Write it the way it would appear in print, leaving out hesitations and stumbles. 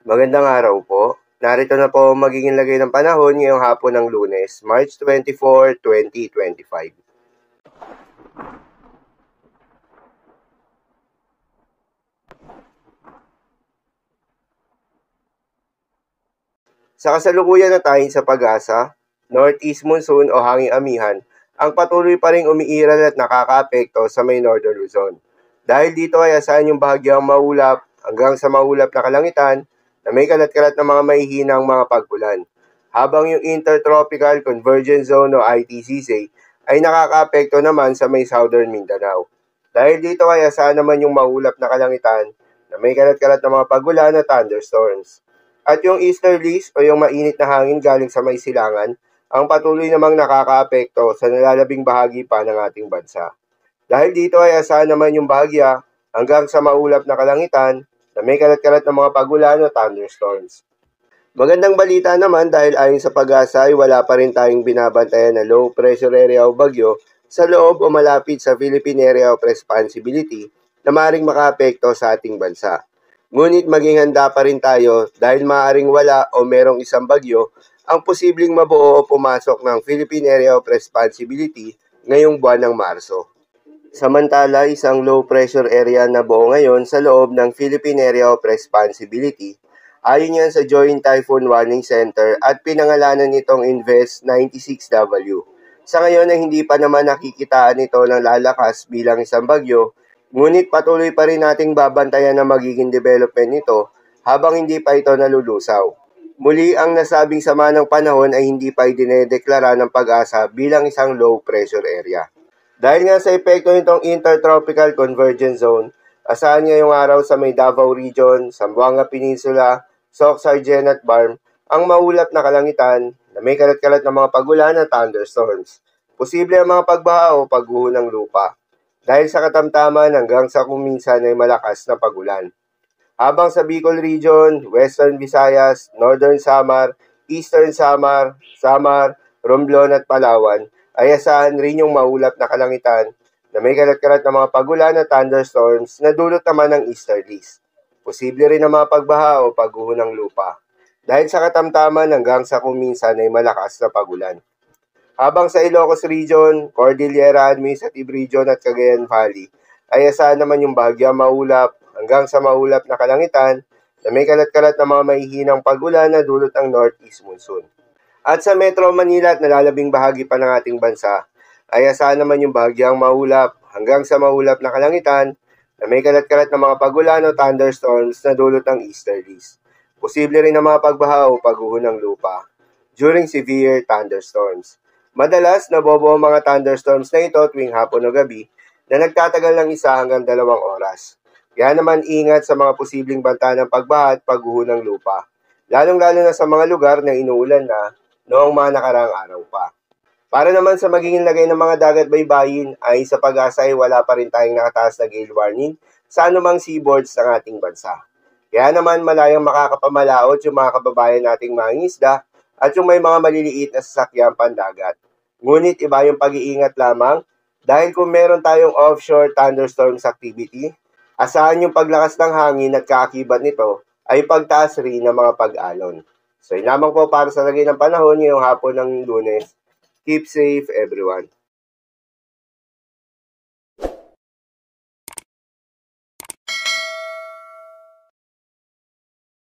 Magandang araw po. Narito na po ang magiging lagay ng panahon ngayong hapon ng Lunes, March 24, 2025. Sa kasalukuyan na tayo sa pag-asa, northeast monsoon o hanging amihan ang patuloy pa ring umiiral at nakakaapekto sa may northern Luzon. Dahil dito ay asahan yung bahagyang maulap hanggang sa maulap na kalangitan na may kalat-kalat na mga mahihinang mga pag-ulan. Habang yung Intertropical Convergence Zone o ITCZ ay nakakaapekto naman sa may southern Mindanao. Dahil dito ay asahan naman yung maulap na kalangitan na may kalat-kalat na mga pag-ulan at thunderstorms. At yung easterlies o yung mainit na hangin galing sa may silangan ang patuloy namang nakakaapekto sa nalalabing bahagi pa ng ating bansa. Dahil dito ay asahan naman yung bahagya hanggang sa maulap na kalangitan na may kalat-kalat na mga pag-ulan o thunderstorms. Magandang balita naman dahil ayon sa pag-asa ay wala pa rin tayong binabantayan na low pressure area o bagyo sa loob o malapit sa Philippine Area of Responsibility na maaaring makaapekto sa ating bansa. Ngunit maging handa pa rin tayo dahil maaaring wala o merong isang bagyo ang posibleng mabuo o pumasok ng Philippine Area of Responsibility ngayong buwan ng Marso. Samantala, isang low pressure area na buo ngayon sa loob ng Philippine Area of Responsibility. Ayon yan sa Joint Typhoon Warning Center at pinangalanan nitong Invest 96W. Sa ngayon ay hindi pa naman nakikitaan ito ng lalakas bilang isang bagyo. Ngunit patuloy pa rin nating babantayan na magiging development nito habang hindi pa ito nalulusaw. Muli ang nasabing sama ng panahon ay hindi pa idinedeklara ng pag-asa bilang isang low pressure area. Dahil nga sa epekto nitong Intertropical Convergence Zone, asahan ngayong araw sa may Davao Region, Zamboanga Peninsula, Soc-Sargen at Barm ang maulap na kalangitan na may kalat-kalat na mga pag-ulan at thunderstorms. Posible ang mga pagbaha o pagguho ng lupa dahil sa katamtaman hanggang sa kuminsan ay malakas na pag-ulan. Habang sa Bicol Region, Western Visayas, Northern Samar, Eastern Samar, Romblon at Palawan ay asahan rin yung maulap na kalangitan na may kalat-kalat na mga pag-ulan at thunderstorms na dulot naman ng easterlies. Posible rin ang mga pagbaha o pagguho ng lupa dahil sa katamtaman hanggang sa kuminsan ay malakas na pag-ulan. Habang sa Ilocos Region, Cordillera Administrative Region at Cagayan Valley ay asahan naman yung bahagyang maulap hanggang sa maulap na kalangitan na may kalat-kalat na mga mahihinang pag-ulan na dulot ng northeast monsoon. At sa Metro Manila at nalalabing bahagi pa ng ating bansa ay asahan naman yung bahagyang maulap hanggang sa maulap na kalangitan na may kalat-kalat na mga pag-ulan o thunderstorms na dulot ng easterlies. Posible rin ang mga pagbaha o pagguho ng lupa during severe thunderstorms. Madalas, nabobo ang mga thunderstorms na ito tuwing hapon o gabi na nagtatagal ng 1 hanggang 2 oras. Kaya naman ingat sa mga posibleng banta ng pagbaha at pagguho ng lupa, lalong-lalo na sa mga lugar na inuulan na noong mga nakaraang araw pa. Para naman sa magiging lagay ng mga dagat baybayin ay sa pag-asa ay wala pa rin tayong nakataas na gale warning sa anumang seaboards ng ating bansa. Kaya naman malayang makakapamalaot yung mga kababayan nating mangingisda at yung may mga maliliit na sasakyang pandagat. Ngunit iba yung pag-iingat lamang dahil kung meron tayong offshore thunderstorms activity, asahan yung paglakas ng hangin at kaakibat nito ay pagtaas rin ng mga pag-alon. So yun lamang po para sa lagay ng panahon ngayong hapon ng Lunes. Keep safe everyone.